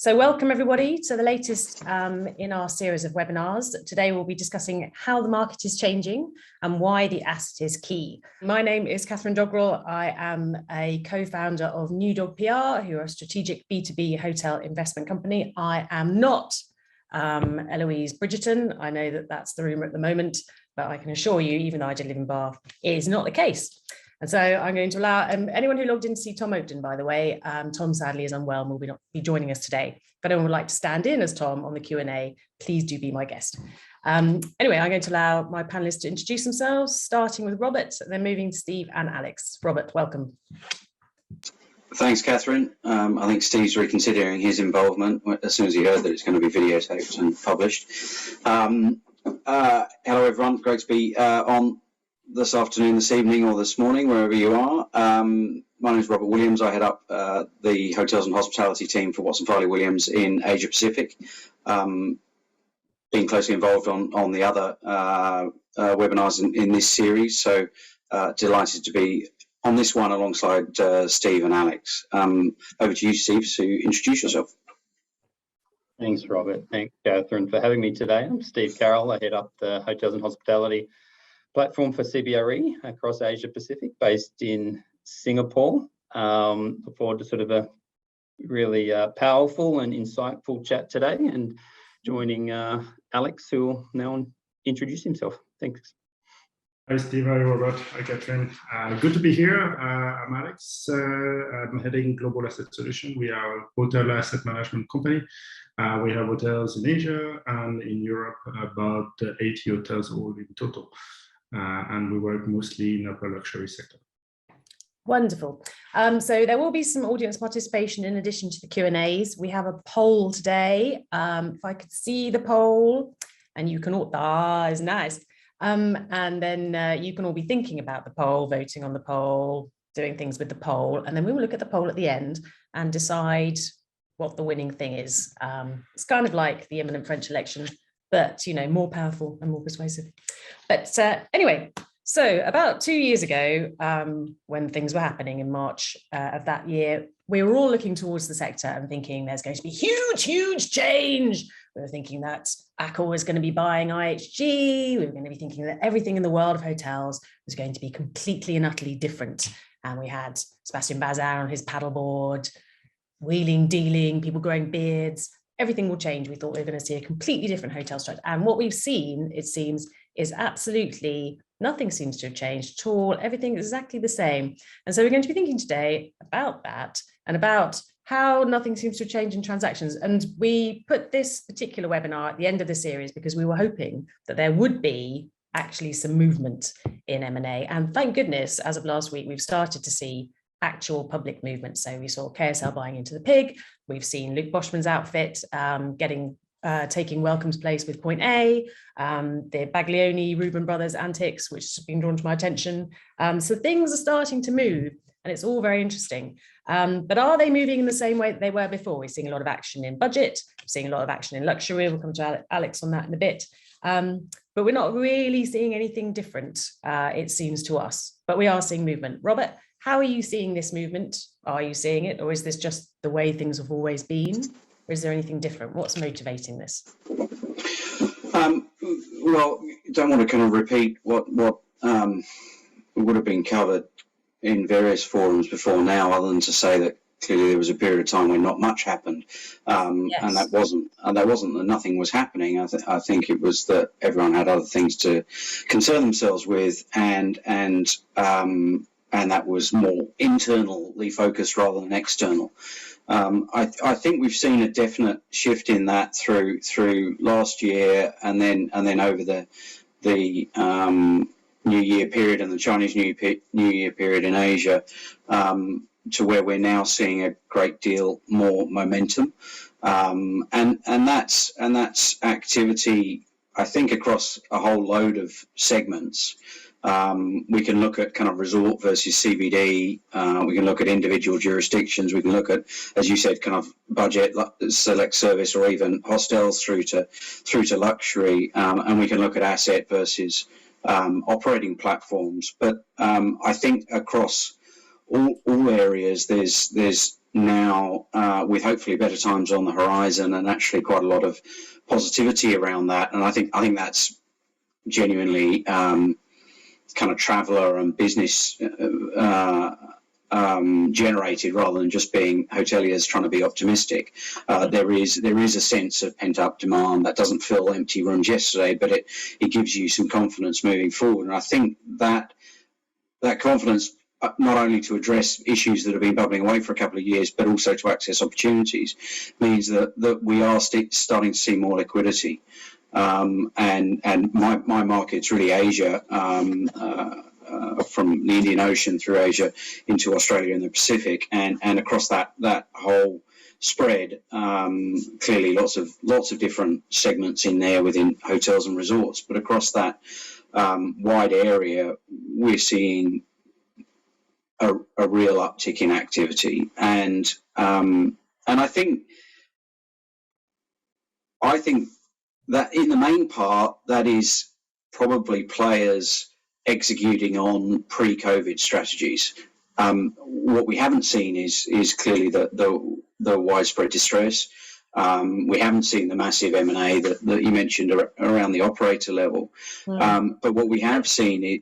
So welcome everybody to the latest in our series of webinars. Today we'll be discussing how the market is changing and why the asset is key. My name is Katherine Doggrell. I am a co-founder of NewDog PR, who are a strategic B2B hotel investment company. I am not Eloise Bridgerton. I know that that's the rumour at the moment, but I can assure you, even though I did live in Bath, it is not the case. And so I'm going to allow anyone who logged in to see Tom Oakden, by the way. Tom sadly is unwell and will not be joining us today. If anyone would like to stand in as Tom on the Q&A, please do be my guest. Anyway, I'm going to allow my panelists to introduce themselves, starting with Robert, and then moving to Steve and Alex. Robert, welcome. Thanks, Catherine. I think Steve's reconsidering his involvement as soon as he heard that it's going to be videotaped and published. Hello, everyone. Great to be on this afternoon, this evening, or this morning, wherever you are. My name is Robert Williams. I head up the hotels and hospitality team for Watson Farley Williams in Asia Pacific. Being closely involved on the other webinars in this series, so delighted to be on this one alongside Steve and Alex. Over to you, Steve, to introduce yourself. Thanks, Robert. Thanks, Catherine, for having me today. I'm Steve Carroll. I head up the hotels and hospitality platform for CBRE across Asia Pacific, based in Singapore. Look forward to sort of a really powerful and insightful chat today, and joining Alex, who will now introduce himself. Thanks. Hi, Steve. Hi, Robert. Hi, Catherine. Good to be here. I'm Alex. I'm heading Global Asset Solution. We are a hotel asset management company. We have hotels in Asia and in Europe, about 80 hotels all in total. And we work mostly in the upper luxury sector. Wonderful. So there will be some audience participation in addition to the Q&As. We have a poll today. If I could see the poll, and you can all, is nice. And then you can all be thinking about the poll, voting on the poll, doing things with the poll, and then we will look at the poll at the end and decide what the winning thing is. It's kind of like the imminent French election, but more powerful and more persuasive. But anyway, so about 2 years ago, when things were happening in March of that year, we were all looking towards the sector and thinking there's going to be huge change. We were thinking that Accor was going to be buying IHG. We were going to be thinking that everything in the world of hotels was going to be completely and utterly different. And we had Sebastian Bazin on his paddleboard, wheeling, dealing, people growing beards. Everything will change. We thought we were going to see a completely different hotel structure. And what we've seen, it seems, is absolutely nothing seems to have changed at all. Everything is exactly the same. And so we're going to be thinking today about that and about how nothing seems to have changed in transactions. And we put this particular webinar at the end of the series because we were hoping that there would be actually some movement in M&A. And thank goodness, as of last week, we've started to see actual public movement. So we saw KSL buying into the Pig. We've seen Luke Boschman's outfit taking Welcome's place with Point A, the Baglioni Reuben Brothers antics, which has been drawn to my attention. So things are starting to move, and it's all very interesting. But are they moving in the same way that they were before? We're seeing a lot of action in budget, we're seeing a lot of action in luxury. We'll come to Alex on that in a bit. But we're not really seeing anything different, it seems to us. But we are seeing movement. Robert, how are you seeing this movement? Are you seeing it, or is this just the way things have always been? Or is there anything different? What's motivating this? Well, don't want to kind of repeat what would have been covered in various forums before now, other than to say that clearly there was a period of time when not much happened, yes. and that wasn't that nothing was happening. I think it was that everyone had other things to concern themselves with, and that was more internally focused rather than external. I think we've seen a definite shift in that through last year, and then over the New Year period and the Chinese New Year period in Asia, to where we're now seeing a great deal more momentum, and that's activity, I think, across a whole load of segments. We can look at kind of resort versus CBD. We can look at individual jurisdictions. We can look at, as you said, kind of budget, select service, or even hostels through to luxury. And we can look at asset versus operating platforms. But I think across all areas, there's now with hopefully better times on the horizon, and actually quite a lot of positivity around that. And I think that's genuinely kind of traveller and business generated, rather than just being hoteliers trying to be optimistic. There is a sense of pent up demand that doesn't fill empty rooms yesterday, but it gives you some confidence moving forward. And I think that confidence, not only to address issues that have been bubbling away for a couple of years, but also to access opportunities, means that we are starting to see more liquidity. And my market's really Asia, from the Indian Ocean through Asia into Australia and the Pacific, and across that whole spread. Clearly, lots of different segments in there within hotels and resorts, but across that wide area, we're seeing a real uptick in activity, and I think that in the main part, that is probably players executing on pre-COVID strategies. What we haven't seen is clearly the widespread distress. We haven't seen the massive M&A that you mentioned around the operator level. But what we have seen is,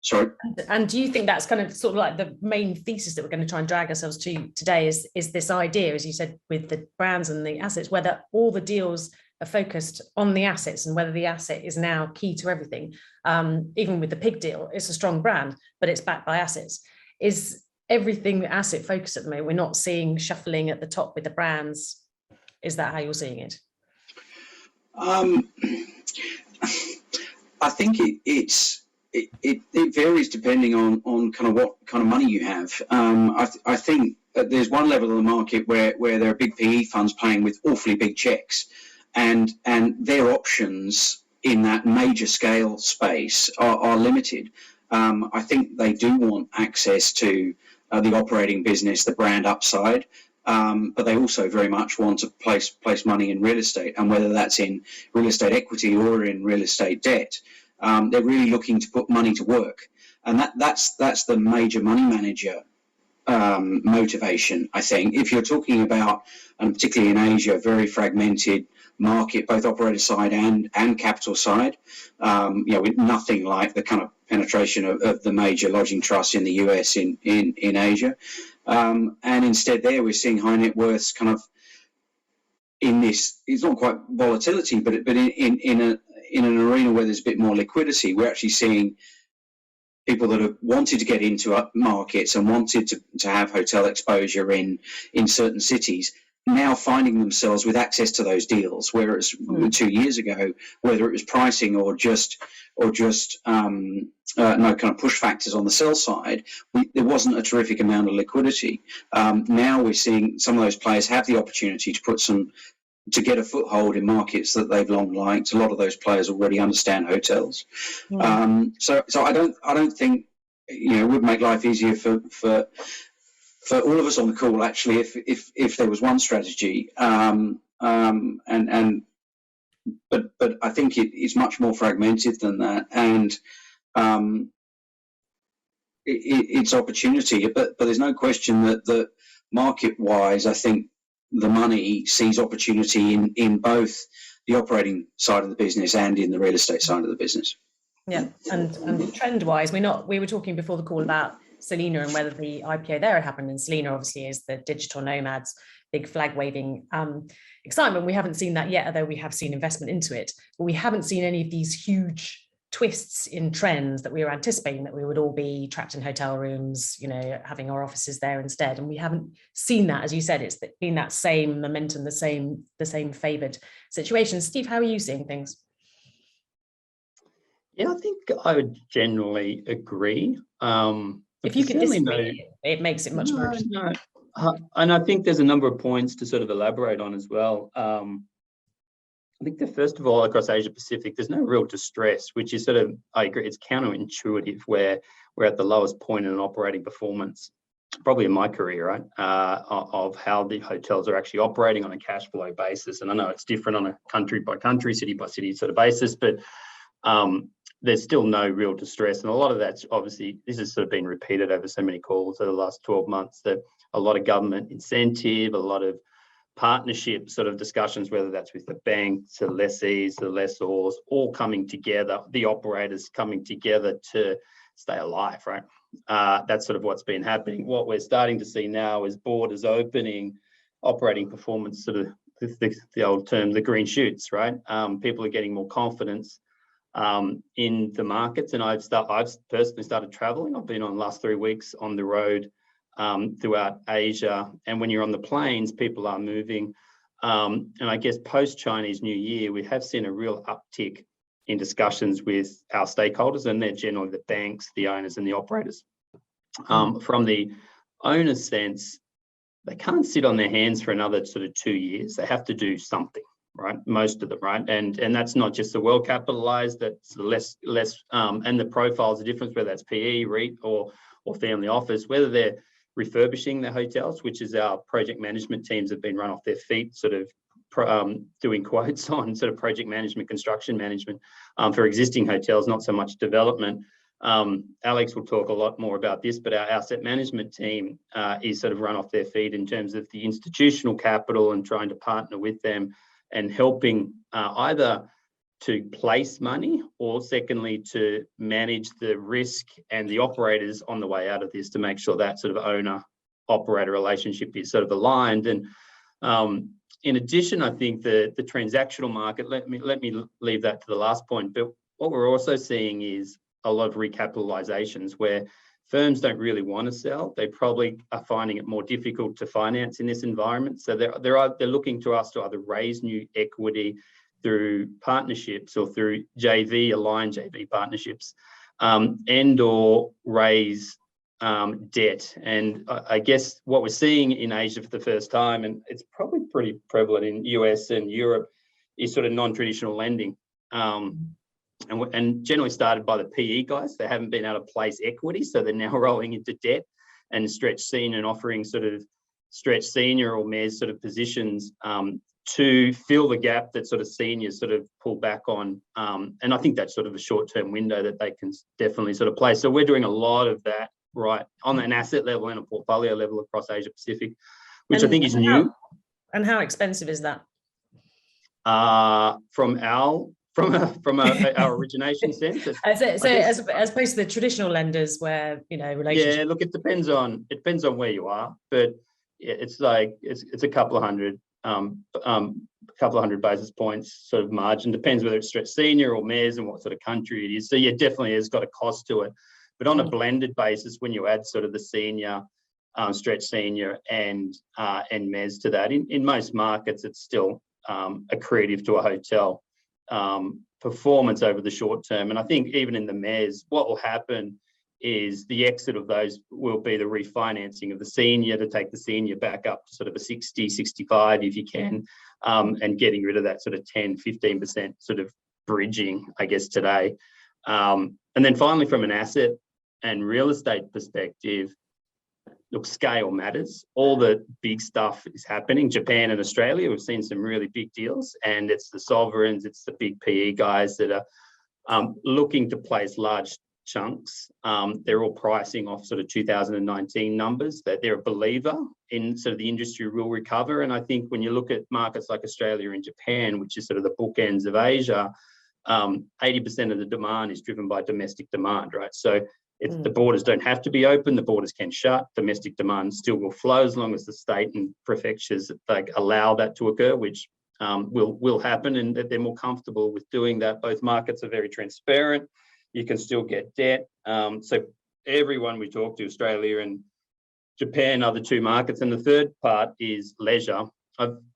sorry. And do you think that's kind of sort of like the main thesis that we're going to try and drag ourselves to today is this idea, as you said, with the brands and the assets, whether all the deals are focused on the assets and whether the asset is now key to everything? Even with the pig deal, it's a strong brand, but it's backed by assets. Is everything asset focused at the moment? We're not seeing shuffling at the top with the brands. Is that how you're seeing it? I think it varies depending on kind of what kind of money you have. I think there's one level of the market where there are big PE funds playing with awfully big checks, and their options in that major scale space are limited. I think they do want access to the operating business, the brand upside, but they also very much want to place money in real estate, and whether that's in real estate equity or in real estate debt. They're really looking to put money to work, and that's the major money manager motivation. I think if you're talking about, and particularly in Asia, very fragmented market, both operator side and capital side, with nothing like the kind of penetration of the major lodging trusts in the US in Asia, and instead there we're seeing high net worths kind of in this. It's not quite volatility, but in an arena where there's a bit more liquidity. We're actually seeing people that have wanted to get into markets and wanted to have hotel exposure in certain cities now finding themselves with access to those deals, whereas 2 years ago, whether it was pricing or just no kind of push factors on the sell side, there wasn't a terrific amount of liquidity. Now we're seeing some of those players have the opportunity to get a foothold in markets that they've long liked. A lot of those players already understand hotels. So I don't think, it would make life easier for all of us on the call, actually, if there was one strategy. But I think it's much more fragmented than that, and it's opportunity. But there's no question that market-wise, I think the money sees opportunity in both the operating side of the business and in the real estate side of the business. Yeah, and trend-wise, we were talking before the call about Selina and whether the IPO there had happened. And Selina obviously is the digital nomads, big flag waving excitement. We haven't seen that yet, although we have seen investment into it. But we haven't seen any of these huge twists in trends that we were anticipating, that we would all be trapped in hotel rooms, having our offices there instead. And we haven't seen that. As you said, it's been that same momentum, the same favoured situation. Steve, how are you seeing things? Yeah, I think I would generally agree. If you could disagree, it makes it much more. No. And I think there's a number of points to sort of elaborate on as well. I think that first of all, across Asia Pacific, there's no real distress, which is I agree, it's counterintuitive where we're at the lowest point in an operating performance, probably in my career, right, of how the hotels are actually operating on a cash flow basis. And I know it's different on a country by country, city by city sort of basis, but there's still no real distress. And a lot of that's obviously, this has sort of been repeated over so many calls over the last 12 months, that a lot of government incentive, a lot of partnership sort of discussions, whether that's with the banks, the lessees, the lessors, all coming together, the operators coming together to stay alive, right? That's sort of what's been happening. What we're starting to see now is borders opening, operating performance, sort of the old term, the green shoots, right? People are getting more confidence in the markets. And I've personally started traveling. I've been on the last 3 weeks on the road throughout Asia. And when you're on the planes, people are moving. And I guess post-Chinese New Year, we have seen a real uptick in discussions with our stakeholders, and they're generally the banks, the owners and the operators. From the owner's sense, they can't sit on their hands for another sort of 2 years. They have to do something, right? Most of them, right? And that's not just the well capitalized, that's less, and the profiles are different, whether that's PE, REIT or family office, whether they're refurbishing their hotels, which is our project management teams have been run off their feet, sort of doing quotes on sort of project management, construction management for existing hotels, not so much development. Alex will talk a lot more about this, but our asset management team is sort of run off their feet in terms of the institutional capital and trying to partner with them and helping either to place money or secondly to manage the risk and the operators on the way out of this to make sure that sort of owner operator relationship is sort of aligned. And in addition, I think the transactional market, let me leave that to the last point, but what we're also seeing is a lot of recapitalizations where firms don't really want to sell. They probably are finding it more difficult to finance in this environment. So they're looking to us to either raise new equity through partnerships or through aligned JV partnerships, and or raise debt. And I guess what we're seeing in Asia for the first time, and it's probably pretty prevalent in US and Europe, is sort of non-traditional lending. And generally started by the PE guys. They haven't been able to place equity, so they're now rolling into debt and stretch senior and offering sort of stretch senior or mezz sort of positions to fill the gap that sort of seniors sort of pull back on. And I think that's sort of a short-term window that they can definitely sort of play. So we're doing a lot of that right on an asset level and a portfolio level across Asia Pacific, which I think is new. And how expensive is that? From our origination sense. As opposed to the traditional lenders where, you know, relationship. Yeah, look, it depends on where you are, but it's like it's a couple of hundred basis points sort of margin. Depends whether it's stretch senior or mezz and what sort of country it is. So yeah, definitely has got a cost to it. But on a blended basis, when you add sort of the senior, stretch senior and mezz to that, in most markets, it's still accretive to a hotel performance over the short term. And I think even in the mezz, what will happen is the exit of those will be the refinancing of the senior to take the senior back up to sort of a 60, 65 if you can, and getting rid of that sort of 10, 15% sort of bridging, I guess, today. And then finally, from an asset and real estate perspective, look, scale matters. All the big stuff is happening. Japan and Australia, we've seen some really big deals, and it's the sovereigns, it's the big PE guys that are looking to place large chunks. They're all pricing off sort of 2019 numbers, that they're a believer in sort of the industry will recover. And I think when you look at markets like Australia and Japan, which is sort of the bookends of Asia, 80% of the demand is driven by domestic demand, right? So the borders don't have to be open, the borders can shut, domestic demand still will flow as long as the state and prefectures like allow that to occur, which will happen, and that they're more comfortable with doing that. Both markets are very transparent. You can still get debt. So everyone we talk to, Australia and Japan are the two markets. And the third part is leisure.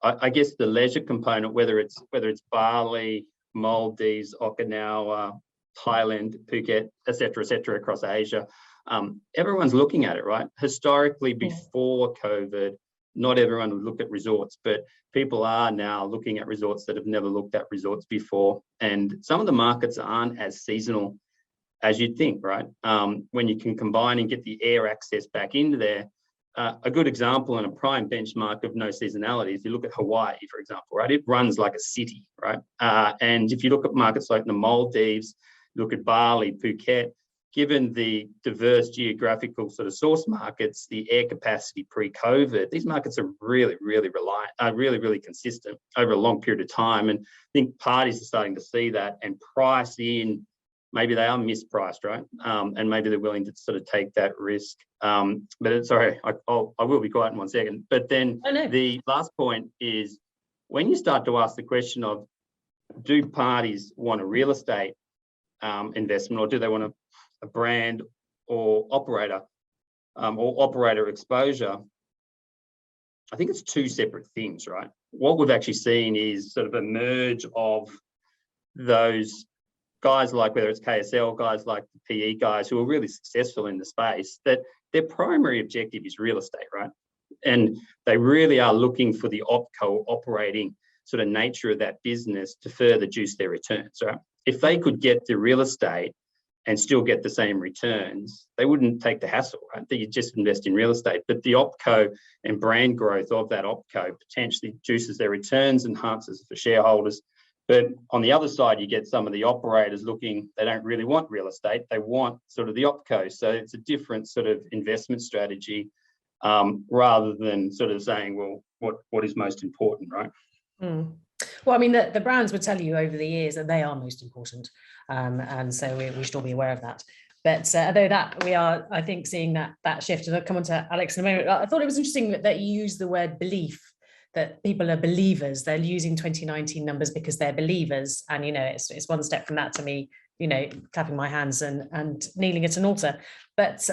I guess the leisure component, whether it's Farley, Maldives, Okinawa, Thailand, Phuket, et cetera, across Asia, everyone's looking at it, right? Historically, before COVID, not everyone would look at resorts, but people are now looking at resorts that have never looked at resorts before. And some of the markets aren't as seasonal as you'd think, right? When you can combine and get the air access back into there. A good example and a prime benchmark of no seasonality, if you look at Hawaii, for example, right? It runs like a city, right? And if you look at markets like the Maldives, look at Bali, Phuket, given the diverse geographical sort of source markets, the air capacity pre-COVID, these markets are really, really reliant, really consistent over a long period of time. And I think parties are starting to see that and price in, maybe they are mispriced, right? And maybe they're willing to sort of take that risk. But sorry, I will be quiet in 1 second. But then the last point is, when you start to ask the question of, do parties want a real estate investment, or do they want a brand or operator exposure? I think it's two separate things, right? What we've actually seen is sort of a merge of those guys, like whether it's KSL, guys like the PE guys who are really successful in the space, that their primary objective is real estate, right? And they really are looking for the opco operating sort of nature of that business to further juice their returns, right? If they could get the real estate and still get the same returns, they wouldn't take the hassle, right? They just invest in real estate. But the opco and brand growth of that opco potentially juices their returns, enhances for shareholders. But on the other side, you get some of the operators looking, they don't really want real estate, they want sort of the opco. So it's a different sort of investment strategy, rather than sort of saying, well, what is most important, right? Mm. Well, I mean, the brands would tell you over the years that they are most important. And so we should all be aware of that. But although that we are, I think, seeing that shift, and I'll come on to Alex in a moment. I thought it was interesting that you used the word belief, that people are believers. They're using 2019 numbers because they're believers. And, you know, it's one step from that to me, you know, clapping my hands and kneeling at an altar. But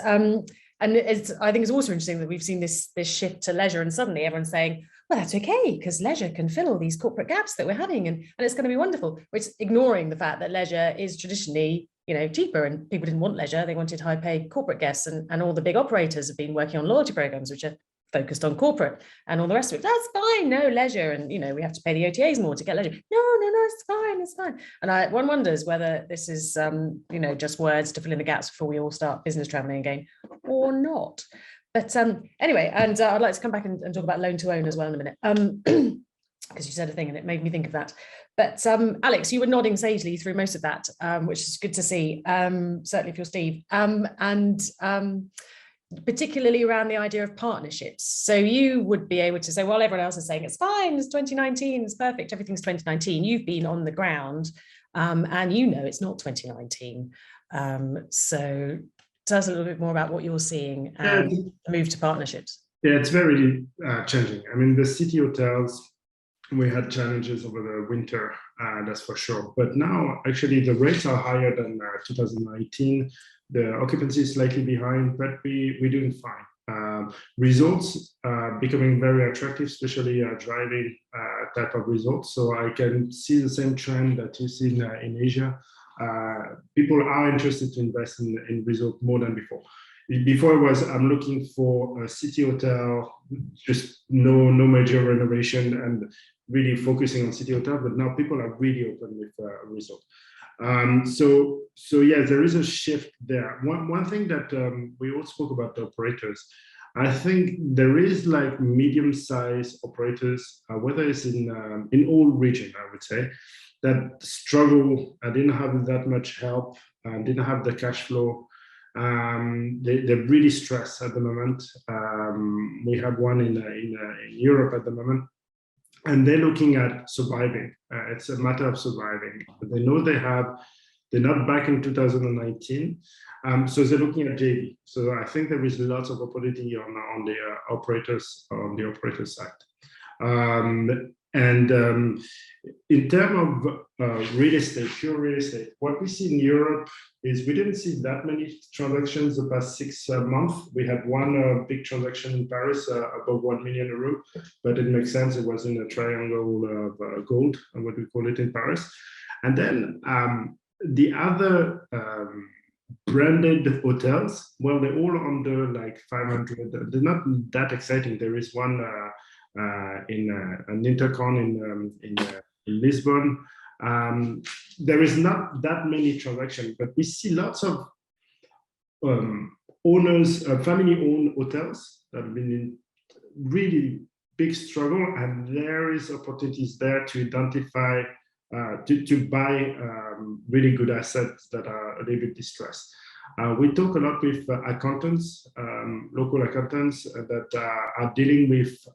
and I think it's also interesting that we've seen this shift to leisure, and suddenly everyone's saying, well, that's okay, because leisure can fill all these corporate gaps that we're having, and it's going to be wonderful. Which is ignoring the fact that leisure is traditionally, you know, cheaper, and people didn't want leisure, they wanted high-paid corporate guests, and all the big operators have been working on loyalty programs which are focused on corporate and all the rest of it. That's fine, no leisure, and you know, we have to pay the OTAs more to get leisure. No, it's fine. And one wonders whether this is you know, just words to fill in the gaps before we all start business traveling again, or not. But anyway, and I'd like to come back and talk about loan to own as well in a minute, because you said a thing and it made me think of that. But Alex, you were nodding sagely through most of that, which is good to see, certainly if you're Steve, and particularly around the idea of partnerships. So you would be able to say, well, everyone else is saying it's fine, it's 2019, it's perfect, everything's 2019. You've been on the ground, and you know it's not 2019. So tell us a little bit more about what you're seeing and the move to partnerships. Yeah, it's very changing. I mean, the city hotels, we had challenges over the winter, that's for sure. But now, actually, the rates are higher than 2019. The occupancy is slightly behind, but we're doing fine. Resorts becoming very attractive, especially driving type of resorts. So I can see the same trend that you see in Asia. People are interested to invest in resort more than before. Before it was, I'm looking for a city hotel, just no major renovation and really focusing on city hotel, but now people are really open with a resort. So yeah, there is a shift there. One thing that we all spoke about, the operators. I think there is like medium-sized operators, whether it's in all regions, I would say, that struggle. I didn't have that much help. Didn't have the cash flow. They're really stressed at the moment. We have one in Europe at the moment, and they're looking at surviving. It's a matter of surviving. They know they're not back in 2019, so they're looking at JV. So I think there is lots of opportunity on the operator side. And in terms of real estate, pure real estate, what we see in Europe is we didn't see that many transactions the past 6 months. We had one big transaction in Paris, above 1 million euro, but it makes sense. It was in a triangle of gold, what we call it in Paris. And then the other branded hotels, well, they're all under like 500. They're not that exciting. There is one in an Intercon in Lisbon. There is not that many transactions, but we see lots of owners, family-owned hotels that have been in really big struggle, and there is opportunities there to identify to buy really good assets that are a little bit distressed. We talk a lot with accountants, local accountants that are dealing with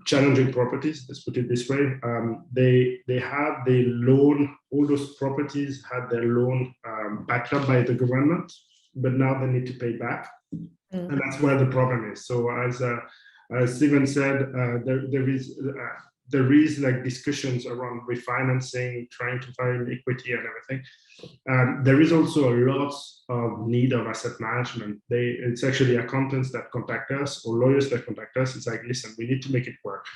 challenging properties. Let's put it this way. They had the loan, all those properties had their loan backed up by the government, but now they need to pay back, and that's where the problem is. So as Stephen said, there is like discussions around refinancing, trying to find equity and everything. There is also a lot of need of asset management. It's actually accountants that contact us or lawyers that contact us. It's like, listen, we need to make it work.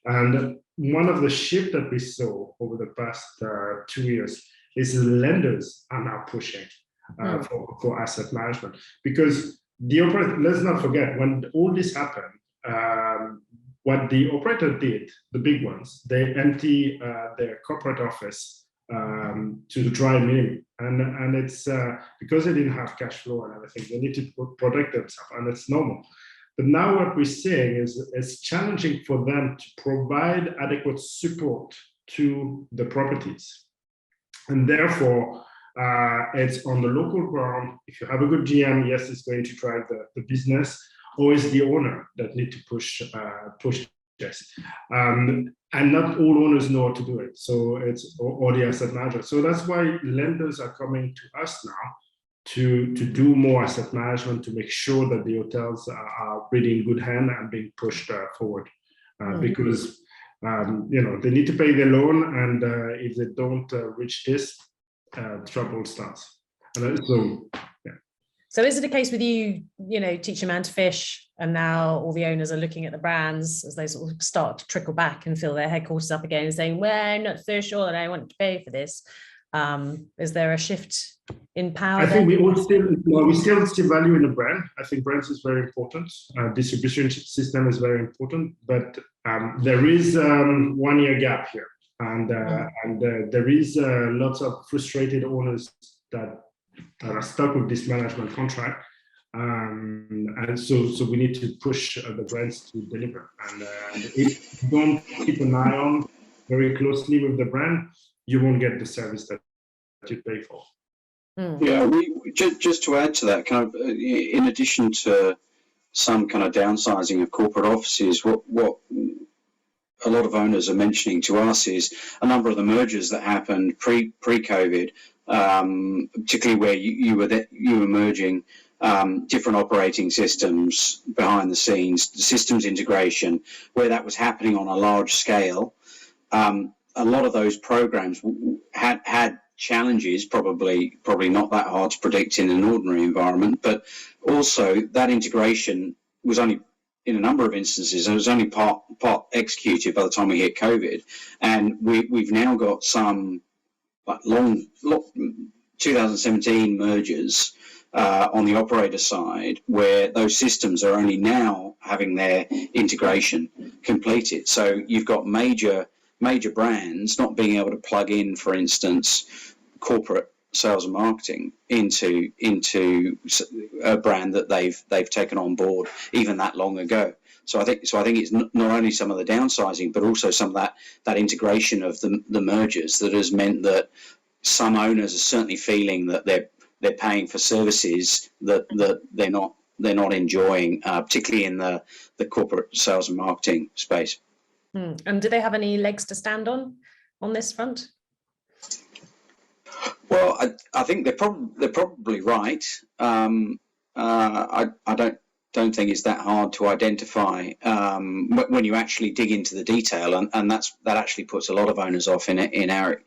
And one of the shifts that we saw over the past 2 years is lenders are now pushing for asset management, because the operator, let's not forget, when all this happened, what the operator did, the big ones, they empty their corporate office to the dry minimum, and it's because they didn't have cash flow and everything, they need to protect themselves, and it's normal. But now what we're seeing is it's challenging for them to provide adequate support to the properties, and therefore it's on the local ground. If you have a good GM, yes, it's going to drive the business. Or is the owner that need to push this, and not all owners know how to do it. So it's or the asset manager. So that's why lenders are coming to us now to do more asset management, to make sure that the hotels are really in good hand and being pushed forward, because they need to pay their loan, and if they don't reach this, trouble starts. And so. So is it a case with you, teach a man to fish, and now all the owners are looking at the brands as they sort of start to trickle back and fill their headquarters up again and saying, well, I'm not so sure that I want to pay for this. Is there a shift in power? I think we still see value in the brand. I think brands is very important. Distribution system is very important, but there is 1 year gap here. And there is lots of frustrated owners that are stuck with this management contract, and so we need to push the brands to deliver. And if you don't keep an eye on very closely with the brand, you won't get the service that you pay for. Yeah, we just to add to that, kind of in addition to some kind of downsizing of corporate offices, what a lot of owners are mentioning to us is a number of the mergers that happened pre-COVID, particularly where you were merging different operating systems behind the scenes, the systems integration, where that was happening on a large scale. A lot of those programs had challenges, probably not that hard to predict in an ordinary environment, but also that integration was only, in a number of instances, it was only part executed by the time we hit COVID, and we've now got some long 2017 mergers on the operator side, where those systems are only now having their integration completed. So you've got major brands not being able to plug in, for instance, corporate sales and marketing into a brand that they've taken on board even that long ago. So I think it's not only some of the downsizing, but also some of that integration of the mergers that has meant that some owners are certainly feeling that they're paying for services that they're not enjoying, particularly in the corporate sales and marketing space. And do they have any legs to stand on this front? Well, I think they're probably right. I don't think it's that hard to identify when you actually dig into the detail, and that actually puts a lot of owners off in our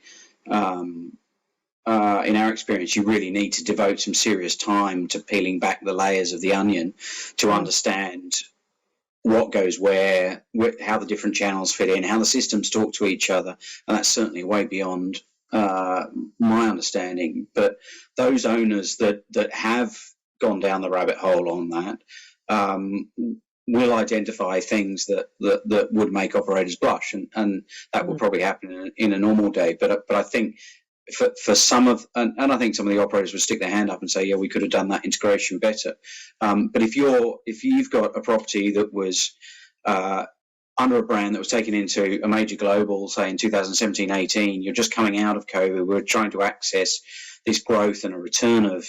experience. You really need to devote some serious time to peeling back the layers of the onion to understand what goes where, how the different channels fit in, how the systems talk to each other, and that's certainly way beyond my understanding. But those owners that have gone down the rabbit hole on that will identify things that would make operators blush, and that will probably happen in a normal day. But I think for some of, and I think some of the operators would stick their hand up and say, yeah, we could have done that integration better. But if you've got a property that was under a brand that was taken into a major global, say in 2017-18, you're just coming out of COVID, we're trying to access this growth and a return of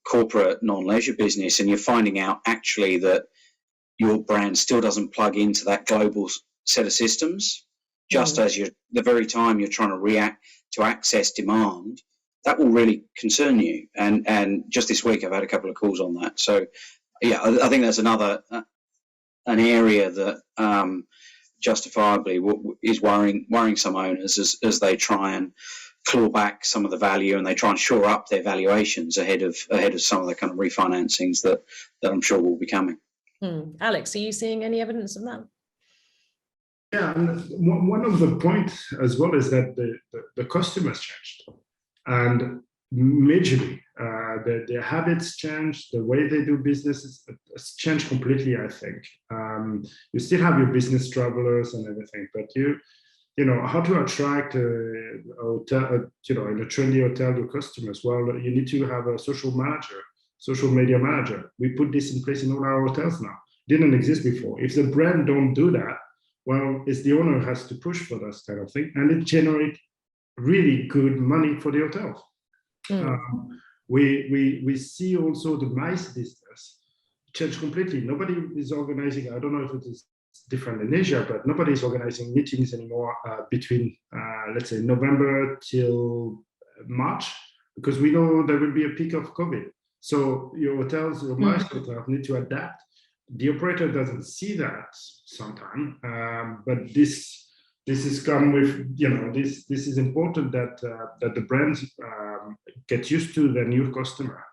corporate non-leisure business, and you're finding out actually that your brand still doesn't plug into that global set of systems, just as the very time you're trying to react to access demand, that will really concern you. And just this week, I've had a couple of calls on that. So, yeah, I think that's another an area that justifiably is worrying some owners as they try and claw back some of the value, and they try and shore up their valuations ahead of some of the kind of refinancings that I'm sure will be coming. Alex, are you seeing any evidence of that? Yeah, and one of the points as well is that the customers changed, and majorly their habits changed, the way they do business has changed completely. I think you still have your business travelers and everything, but you know how to attract a hotel, in a trendy hotel, your customers. Well, you need to have a social media manager. We put this in place in all our hotels now. Didn't exist before. If the brand don't do that, well, it's the owner has to push for this kind of thing, and it generates really good money for the hotel. We see also the MICE business change completely. Nobody is organizing. I don't know if it is different in Asia, but nobody is organizing meetings anymore between let's say November till March, because we know there will be a peak of COVID. So your hotels, your MICE hotels need to adapt. The operator doesn't see that sometimes, but this is come with, this is important that the brands get used to the new customer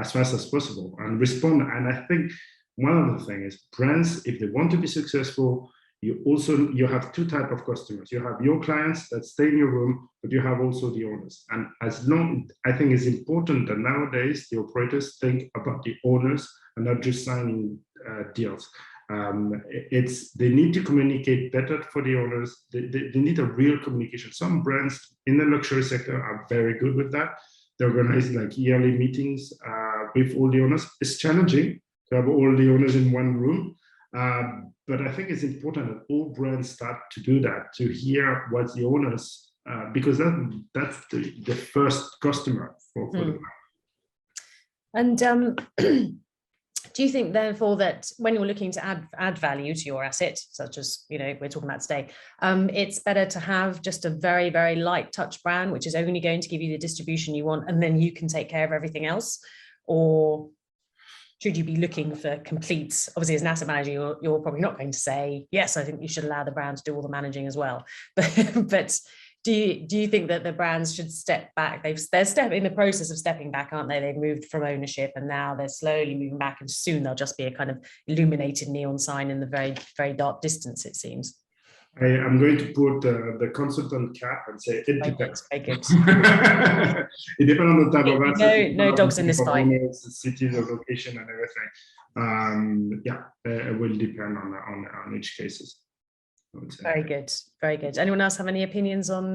as fast as possible and respond. And I think one of the things is brands, if they want to be successful, you have two types of customers. You have your clients that stay in your room, but you have also the owners. And I think it's important that nowadays the operators think about the owners and not just signing deals. They need to communicate better for the owners. They need a real communication. Some brands in the luxury sector are very good with that. They organize like yearly meetings with all the owners. It's challenging to have all the owners in one room, but I think it's important that all brands start to do that, to hear what the owners, because that's the first customer for the brand. And do you think, therefore, that when you're looking to add value to your asset, such as we're talking about today, it's better to have just a very, very light touch brand, which is only going to give you the distribution you want, and then you can take care of everything else? Or should you be looking for complete? Obviously, as an asset manager, you're probably not going to say, yes, I think you should allow the brand to do all the managing as well. But do you think that the brands should step back? They're in the process of stepping back, aren't they? They've moved from ownership, and now they're slowly moving back, and soon they'll just be a kind of illuminated neon sign in the very, very dark distance, it seems. I'm going to put the consultant cap and say it depends. Very good. It depends on the type of asset. No dogs in this fight. The city, the location, and everything. It will depend on each cases. Very good, very good. Anyone else have any opinions on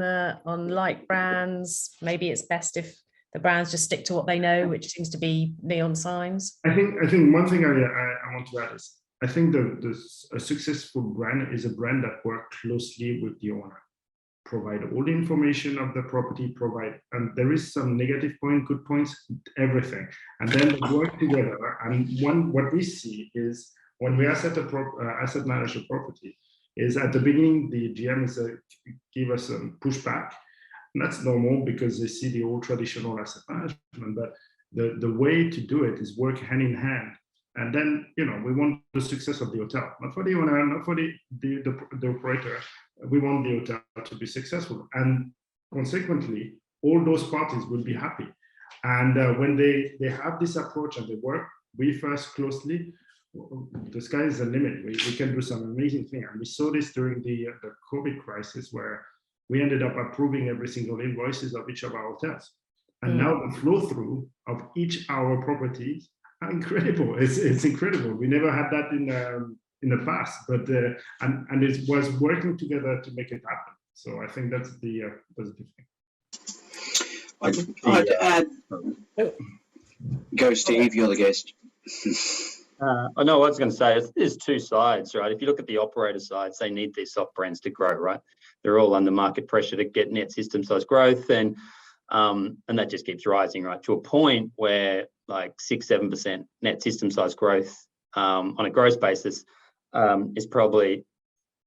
light brands? Maybe it's best if the brands just stick to what they know, which seems to be neon signs. I think one thing I want to add is, I think a successful brand is a brand that works closely with the owner, provide all the information of the property, and there is some negative point, good points, everything, and then they work together. And what we see is when we asset manage a property, is at the beginning the GM is give us a pushback, and that's normal because they see the old traditional asset management. But the way to do it is work hand in hand. And then, we want the success of the hotel, not for the owner, not for the operator. We want the hotel to be successful. And consequently, all those parties will be happy. And when they have this approach and they work with us closely, the sky is the limit. We can do some amazing things. And we saw this during the COVID crisis, where we ended up approving every single invoices of each of our hotels. And now the flow through of each our properties are incredible. It's incredible. We never had that in the past, but and it was working together to make it happen. So I think that's the positive thing. I'd add. Go, Steve. You're the guest. I know what I was going to say. There's two sides, right? If you look at the operator sides, they need these soft brands to grow, right? They're all under market pressure to get net system size growth, and that just keeps rising, right? To a point where like 6-7% net system size growth on a gross basis is probably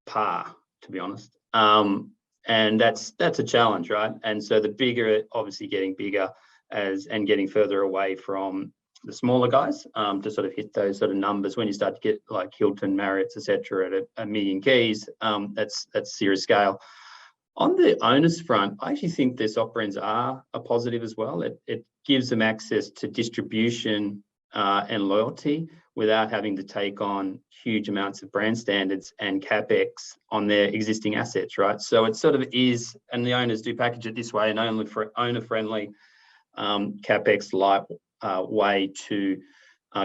par, to be honest. And that's a challenge, right? And so the bigger, obviously getting bigger and getting further away from the smaller guys to sort of hit those sort of numbers. When you start to get like Hilton, Marriott's, etc., at a million keys, that's serious scale. On the owners front, I actually think their soft brands are a positive as well. It gives them access to distribution and loyalty without having to take on huge amounts of brand standards and capex on their existing assets, right? So it sort of is, and the owners do package it this way, an owner-friendly capex light way to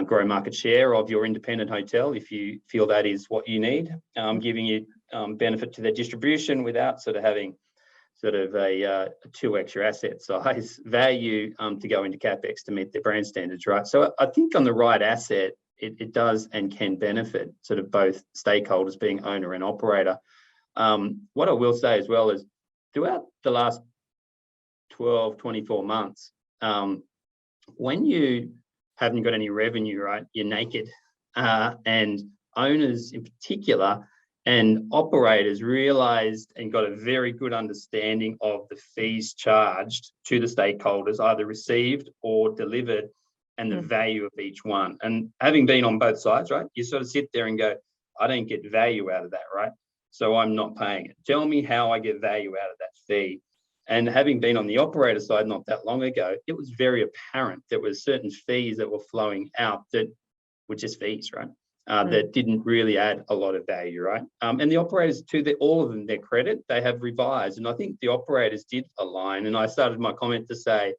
grow market share of your independent hotel if you feel that is what you need, giving you benefit to their distribution without sort of having sort of a 2x your asset size value to go into capex to meet their brand standards, right? So I think on the right asset, it does and can benefit sort of both stakeholders, being owner and operator. What I will say as well is throughout the last 12, 24 months, when you haven't got any revenue, right, you're naked. And owners in particular and operators realised and got a very good understanding of the fees charged to the stakeholders, either received or delivered, and the value of each one. And having been on both sides, right, you sort of sit there and go, I don't get value out of that, right? So I'm not paying it. Tell me how I get value out of that fee. And having been on the operator side not that long ago, it was very apparent there were certain fees that were flowing out that were just fees, right? That didn't really add a lot of value, right? And the operators, to all of them, their credit, they have revised. And I think the operators did align. And I started my comment to say,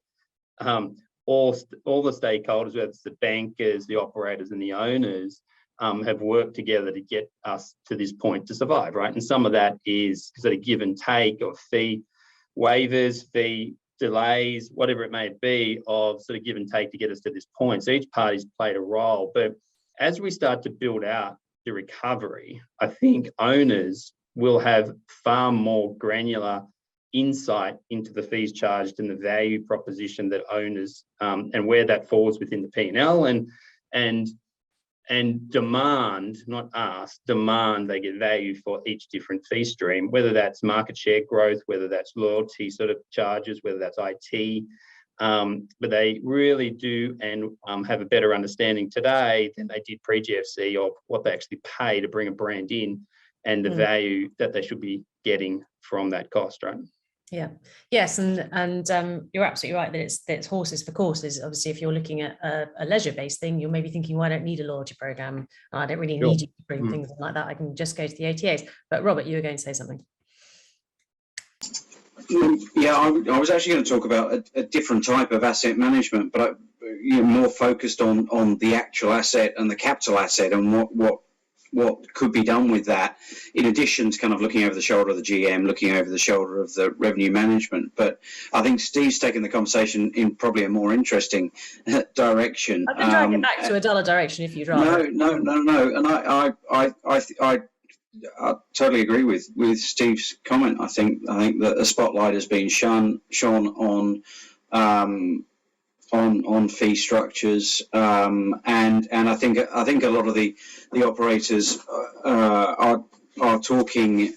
all the stakeholders, whether it's the bankers, the operators, and the owners, have worked together to get us to this point to survive, right? And some of that is sort of give and take of fee waivers, fee delays, whatever it may be, of sort of give and take to get us to this point. So each party's played a role. But as we start to build out the recovery, I think owners will have far more granular insight into the fees charged and the value proposition that owners and where that falls within the P&L and demand, not ask, demand they get value for each different fee stream, whether that's market share growth, whether that's loyalty sort of charges, whether that's IT. But they really do and have a better understanding today than they did pre-GFC of what they actually pay to bring a brand in and the value that they should be getting from that cost, right? Yeah. Yes, and you're absolutely right that it's horses for courses. Obviously, if you're looking at a leisure-based thing, you're maybe thinking, well, I don't need a loyalty program. I don't really need you to bring things like that. I can just go to the OTAs. But Robert, you were going to say something. Yeah, I was actually going to talk about a different type of asset management, but more focused on the actual asset and the capital asset and what could be done with that, in addition to kind of looking over the shoulder of the GM, looking over the shoulder of the revenue management. But I think Steve's taken the conversation in probably a more interesting direction. I can drag it back to a duller direction if you'd rather. No. And I totally agree with Steve's comment. I think that a spotlight has been shone on fee structures, and I think a lot of the operators are talking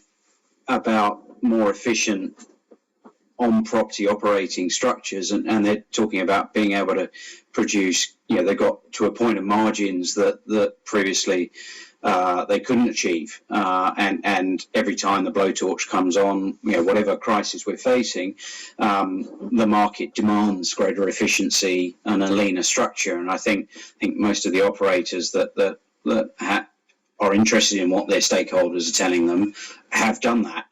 about more efficient on property operating structures, and they're talking about being able to produce. They got to a point of margins that previously they couldn't achieve, and every time the blowtorch comes on, whatever crisis we're facing, the market demands greater efficiency and a leaner structure. And I think most of the operators that are interested in what their stakeholders are telling them have done that,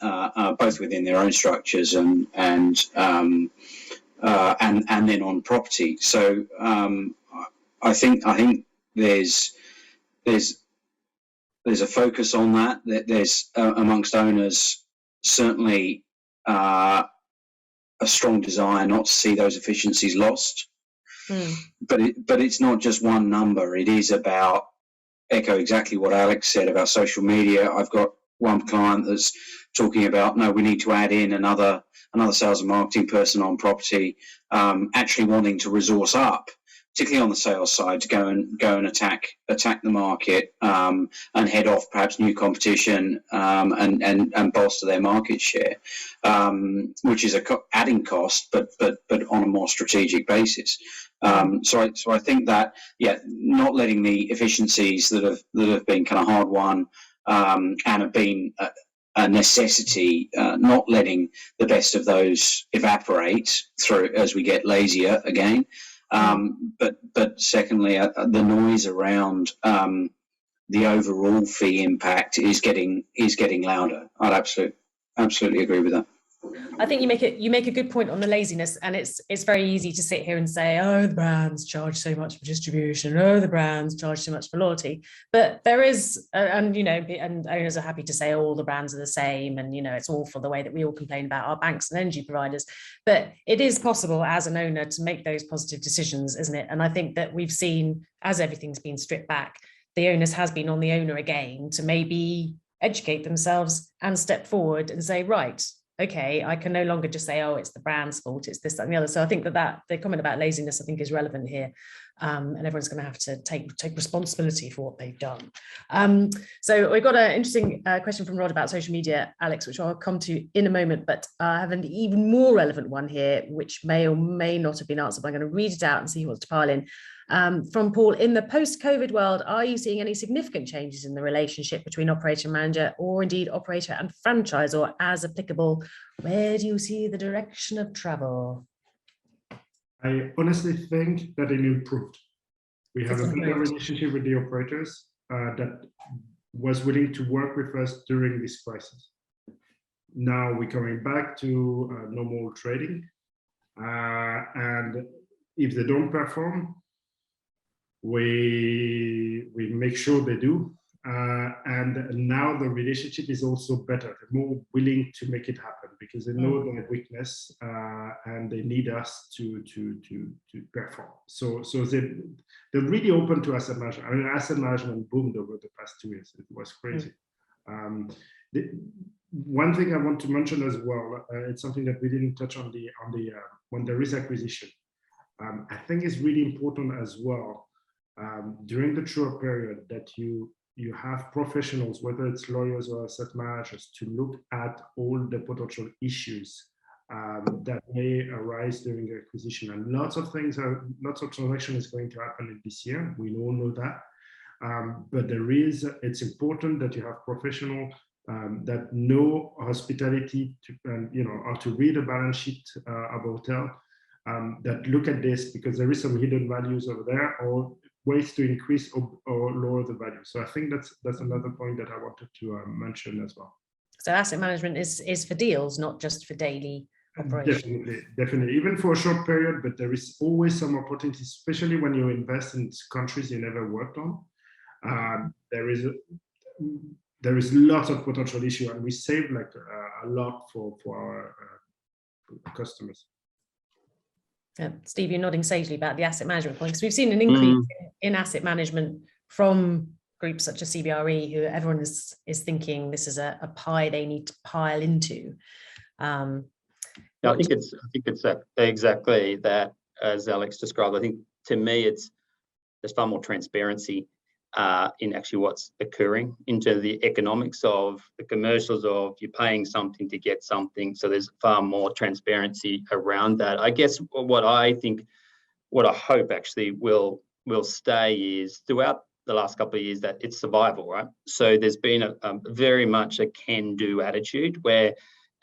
both within their own structures and then on property. So I think there's a focus on that. There's amongst owners certainly a strong desire not to see those efficiencies lost. But it's not just one number. It is about echo exactly what Alex said about social media. I've got one client that's talking about, no, we need to add in another sales and marketing person on property, actually wanting to resource up, particularly on the sales side, to go and attack the market, and head off perhaps new competition, and bolster their market share, which is adding cost, but on a more strategic basis. So I think that, yeah, not letting the efficiencies that have been kind of hard won, and have been a necessity, not letting the best of those evaporate through as we get lazier again. But secondly, the noise around the overall fee impact is getting louder. I'd absolutely agree with that. I think you make a good point on the laziness, and it's very easy to sit here and say, oh, the brands charge so much for distribution, oh, the brands charge so much for loyalty. But there is, and owners are happy to say all the brands are the same, and it's awful the way that we all complain about our banks and energy providers. But it is possible as an owner to make those positive decisions, isn't it? And I think that we've seen, as everything's been stripped back, the onus has been on the owner again to maybe educate themselves and step forward and say, right, okay, I can no longer just say, oh, it's the brand's fault, it's this, that, and the other. So I think that the comment about laziness, I think, is relevant here. And everyone's going to have to take responsibility for what they've done. So we've got an interesting question from Rod about social media, Alex, which I'll come to in a moment, but I have an even more relevant one here, which may or may not have been answered, but I'm going to read it out and see who wants to pile in. From Paul, in the post-COVID world, are you seeing any significant changes in the relationship between operator and manager, or indeed operator and franchisor, as applicable? Where do you see the direction of travel? I honestly think that it improved. We have a better relationship with the operators that was willing to work with us during this crisis. Now we're coming back to normal trading, and if they don't perform, we make sure they do, and now the relationship is also better. They're more willing to make it happen because they know their weakness, and they need us to perform. So they're really open to asset management. I mean, asset management boomed over the past 2 years. It was crazy. One thing I want to mention as well, it's something that we didn't touch on when there is acquisition. I think it's really important as well, during the true-up period, that you have professionals, whether it's lawyers or asset managers, to look at all the potential issues that may arise during the acquisition. And lots of transaction is going to happen in this year. We all know that. But it's important that you have professional that know hospitality, how to read a balance sheet of a hotel, that look at this, because there is some hidden values over there, or ways to increase or lower the value. So I think that's another point that I wanted to mention as well. So asset management is for deals, not just for daily operations. Definitely, even for a short period, but there is always some opportunities, especially when you invest in countries you never worked on. There is lots of potential issue, and we save a lot for our customers. Steve, you're nodding sagely about the asset management point, because we've seen an increase in asset management from groups such as CBRE, who everyone is thinking this is a pie they need to pile into. I think it's exactly that, as Alex described. I think, to me, there's far more transparency in actually what's occurring into the economics of the commercials of you're paying something to get something. So there's far more transparency around that. I guess what I hope actually will stay is, throughout the last couple of years, that it's survival, right? So there's been a very much a can-do attitude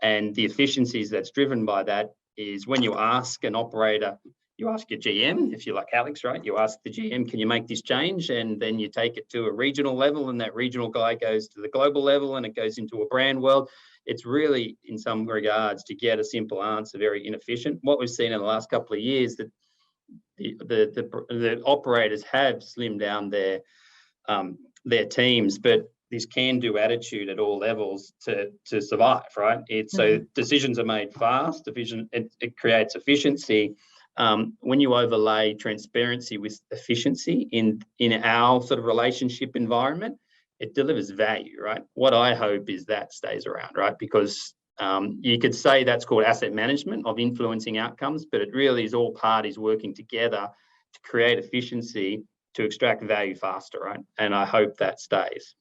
and the efficiencies that's driven by that is, when you ask an operator, you ask your GM, if you like Alex, right? You ask the GM, can you make this change? And then you take it to a regional level, and that regional guy goes to the global level, and it goes into a brand world. It's really, in some regards, to get a simple answer, very inefficient. What we've seen in the last couple of years, that the operators have slimmed down their teams, but this can-do attitude at all levels to survive, right? So decisions are made fast. It creates efficiency. when you overlay transparency with efficiency in our sort of relationship environment, it delivers value, right? What I hope is that stays around, right? Because you could say that's called asset management of influencing outcomes, but it really is all parties working together to create efficiency to extract value faster, right? And I hope that stays.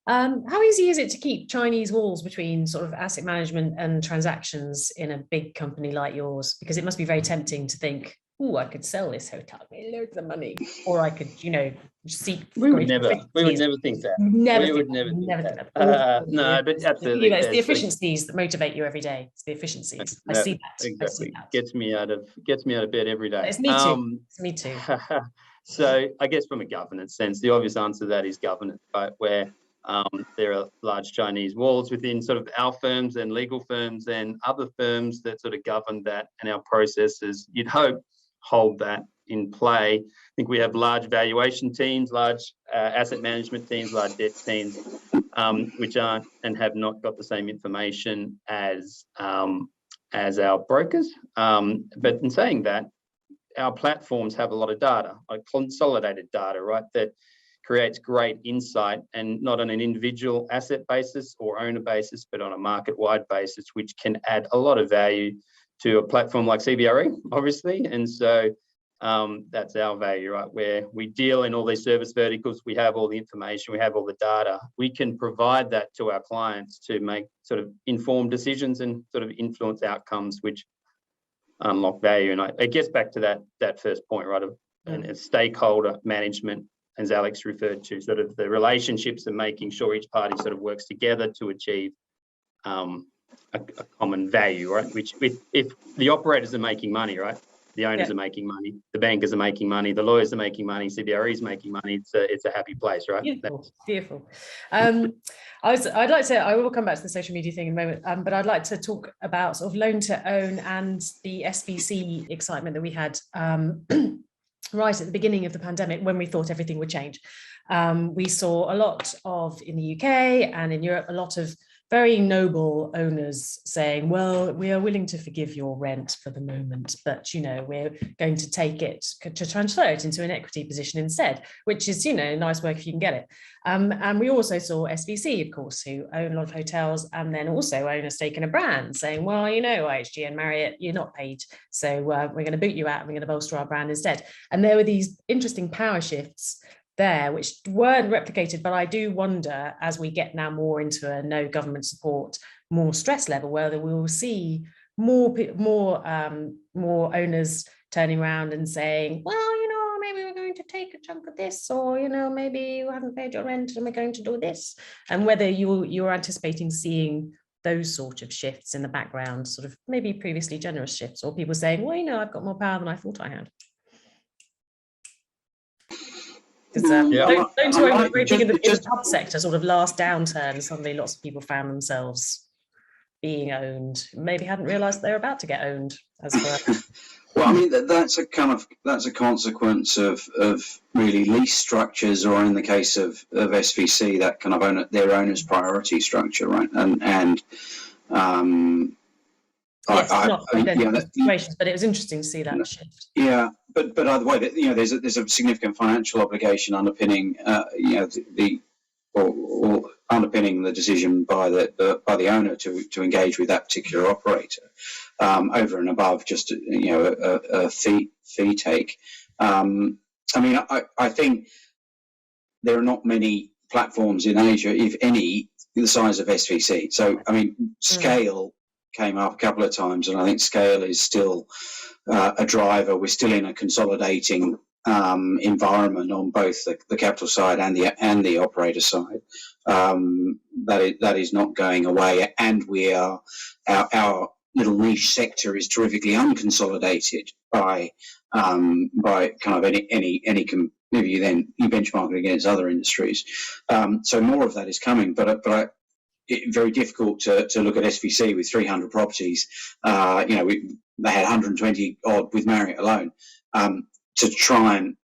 How easy is it to keep Chinese walls between sort of asset management and transactions in a big company like yours? Because it must be very tempting to think, oh, I could sell this hotel, make loads of money, or I could, you know, seek. We would never think that. We would never think that. No, but absolutely. You know, it's the efficiencies that motivate you every day. It's the efficiencies. I see that. Exactly. I see that. Gets me out of bed every day. It's me too. It's me too. So I guess from a governance sense, the obvious answer to that is governance, right? Where there are large Chinese walls within sort of our firms and legal firms and other firms that sort of govern that, and our processes, you'd hope, hold that in play. I think we have large valuation teams, large asset management teams, large debt teams, which aren't and have not got the same information as our brokers. But in saying that, our platforms have a lot of data, like consolidated data, right? That creates great insight, and not on an individual asset basis or owner basis, but on a market-wide basis, which can add a lot of value to a platform like CBRE, obviously. And so that's our value, right? Where we deal in all these service verticals, we have all the information, we have all the data. We can provide that to our clients to make sort of informed decisions and sort of influence outcomes, which unlock value. And it gets back to that first point, right? And stakeholder management, as Alex referred to, sort of the relationships and making sure each party sort of works together to achieve a common value, right? Which if the operators are making money, right? The owners are making money, the bankers are making money, the lawyers are making money, CBRE is making money. It's a happy place, right? Beautiful. I will come back to the social media thing in a moment, but I'd like to talk about sort of loan to own and the SVC excitement that we had right at the beginning of the pandemic, when we thought everything would change. We saw a lot of, in the UK and in Europe, a lot of very noble owners saying, well, we are willing to forgive your rent for the moment, but, you know, we're going to take it, to transfer it into an equity position instead, which is, you know, nice work if you can get it. And we also saw SVC, of course, who own a lot of hotels and then also own a stake in a brand, saying, well, you know, IHG and Marriott, you're not paid, so we're going to boot you out and we're going to bolster our brand instead. And there were these interesting power shifts there, which weren't replicated, but I do wonder, as we get now more into a no government support, more stress level, whether we will see more owners turning around and saying, well, you know, maybe we're going to take a chunk of this, or, you know, maybe you haven't paid your rent and we're going to do this, and whether you're anticipating seeing those sort of shifts in the background, sort of maybe previously generous shifts, or people saying, well, you know, I've got more power than I thought I had. Don't very big in the pub sector, sort of last downturn, suddenly lots of people found themselves being owned, maybe hadn't realised they were about to get owned as well. Well, I mean, that's a consequence of really lease structures, or in the case of SVC, that kind of their owner's priority structure, right? And yes, not identical situations, but it was interesting to see that shift. Yeah, but either way, you know, there's a significant financial obligation underpinning, you know, or underpinning the decision by the owner to engage with that particular operator, over and above just, you know, a fee take. I mean, I think there are not many platforms in Asia, if any, the size of SVC. So, I mean, scale came up a couple of times, and I think scale is still a driver. We're still in a consolidating environment on both the capital side and the operator side. That is not going away, and we are our little niche sector is terrifically unconsolidated by kind of any maybe then you benchmark it against other industries. So more of that is coming, but very difficult to look at SVC with 300 properties. You know, they had 120 odd with Marriott alone, to try and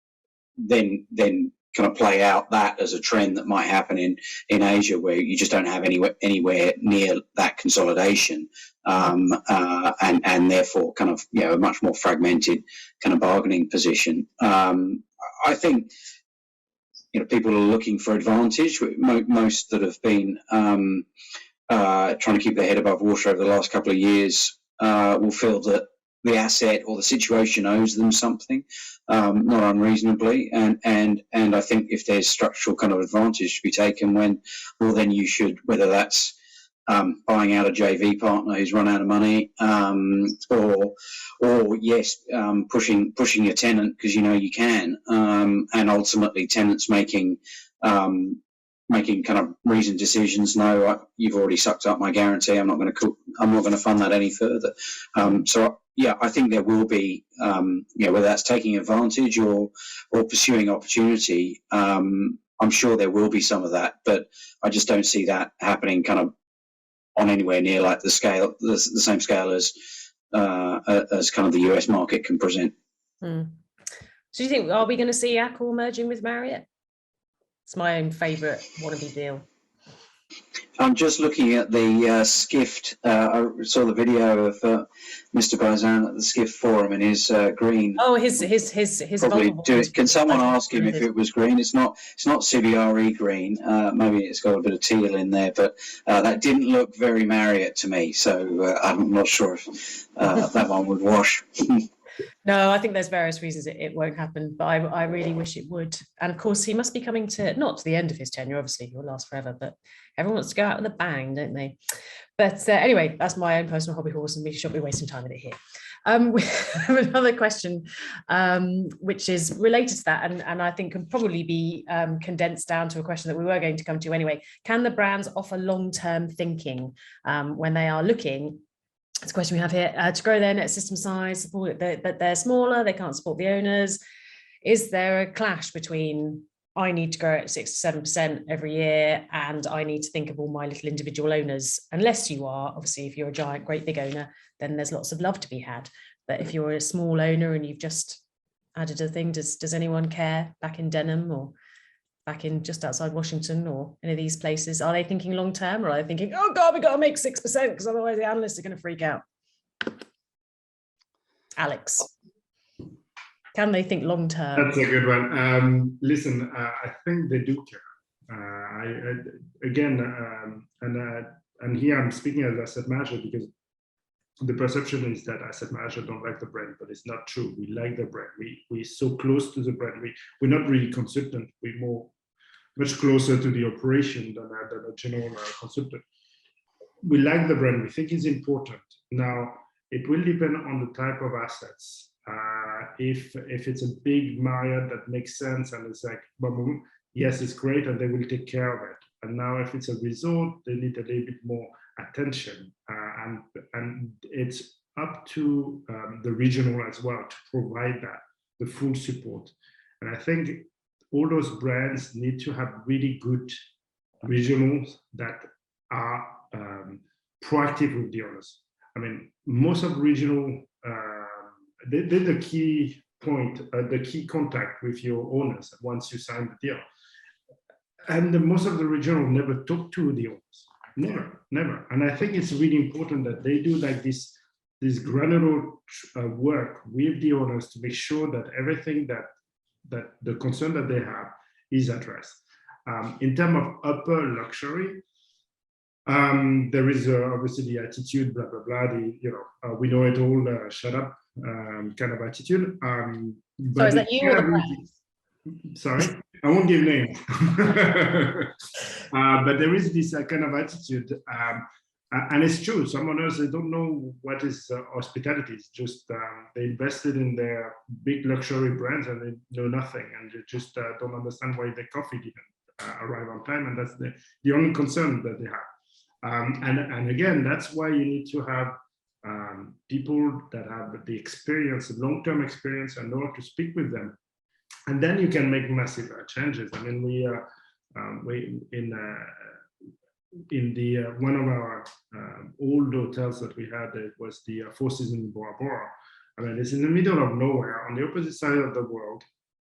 then kind of play out that as a trend that might happen in Asia, where you just don't have anywhere near that consolidation, and therefore kind of, you know, a much more fragmented kind of bargaining position. I think, you know, people are looking for advantage. Most that have been trying to keep their head above water over the last couple of years will feel that the asset or the situation owes them something, not unreasonably. And I think if there's structural kind of advantage to be taken, well, then you should, whether that's buying out a JV partner who's run out of money, or yes, pushing your tenant because you know you can, and ultimately tenants making kind of reasoned decisions. No, you've already sucked up my guarantee. I'm not going to fund that any further. So yeah, I think there will be, you know, whether that's taking advantage or pursuing opportunity. I'm sure there will be some of that, but I just don't see that happening kind of on anywhere near like the same scale as kind of the US market can present. So do you think, are we going to see Accor merging with Marriott? It's my own favourite wannabe deal. I'm just looking at the Skift. I saw the video of Mr. Bazan at the Skift forum in his green. Oh, his probably do it. Can someone ask him if it was green? It's not CBRE green. Maybe it's got a bit of teal in there, but that didn't look very Marriott to me. So I'm not sure if that one would wash. No, I think there's various reasons it won't happen, but I really wish it would. And of course, he must be coming not to the end of his tenure, obviously, he'll last forever, but everyone wants to go out with a bang, don't they? But anyway, that's my own personal hobby horse, and we shouldn't be wasting time with it here. We have another question, which is related to that, and I think can probably be condensed down to a question that we were going to come to anyway. Can the brands offer long-term thinking when they are looking? It's a question we have here, to grow their net system size, support it, but they're smaller, they can't support the owners. Is there a clash between I need to grow at 6 to 7% every year and I need to think of all my little individual owners? Unless you are, obviously, if you're a giant, great big owner, then there's lots of love to be had. But if you're a small owner and you've just added a thing, does anyone care back in Denham or back in just outside Washington or any of these places? Are they thinking long term, or are they thinking, oh God, we got to make 6% because otherwise the analysts are going to freak out? Alex, can they think long term? That's a good one. Listen, I think they do care. And here I'm speaking as asset manager, because the perception is that asset managers don't like the brand, but it's not true. We like the brand. We're so close to the brand. We're not really consultant. We're much closer to the operation than a general consultant. We like the brand. We think it's important. Now, it will depend on the type of assets. If it's a big Marriott that makes sense and it's like, yes, it's great, and they will take care of it. And now, if it's a resort, they need a little bit more attention, and it's up to the regional as well to provide that, the full support. And I think all those brands need to have really good regionals that are proactive with the owners. I mean, most of regional, they're the key point, the key contact with your owners once you sign the deal. And most of the regional never talk to the owners. Never. And I think it's really important that they do like this granular work with the owners to make sure that everything that the concern that they have is addressed. In terms of upper luxury, there is obviously the attitude, blah blah blah. We know it all. Shut up, kind of attitude. So is that you or the brand? Sorry, I won't give names. But there is this kind of attitude, and it's true. Some owners, they don't know what is hospitality. It's just they invested in their big luxury brands and they know nothing, and they just don't understand why the coffee didn't arrive on time, and that's the only concern that they have. And again, that's why you need to have people that have the experience, the long-term experience, and know how to speak with them. And then you can make massive changes. I mean, we in the one of our old hotels that we had, it was the Four Seasons in Bora Bora. I mean, it's in the middle of nowhere on the opposite side of the world.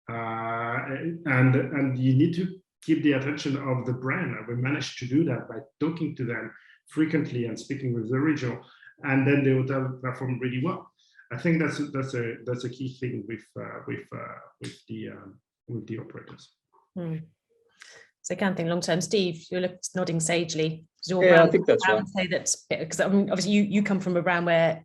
and you need to keep the attention of the brand. And we managed to do that by talking to them frequently and speaking with the regional, and then the hotel performed really well. I think that's a key thing with the operators. So I can think long term. Steve, you're nodding sagely. Yeah, I think that's right. Say that because I mean, obviously you come from a brand where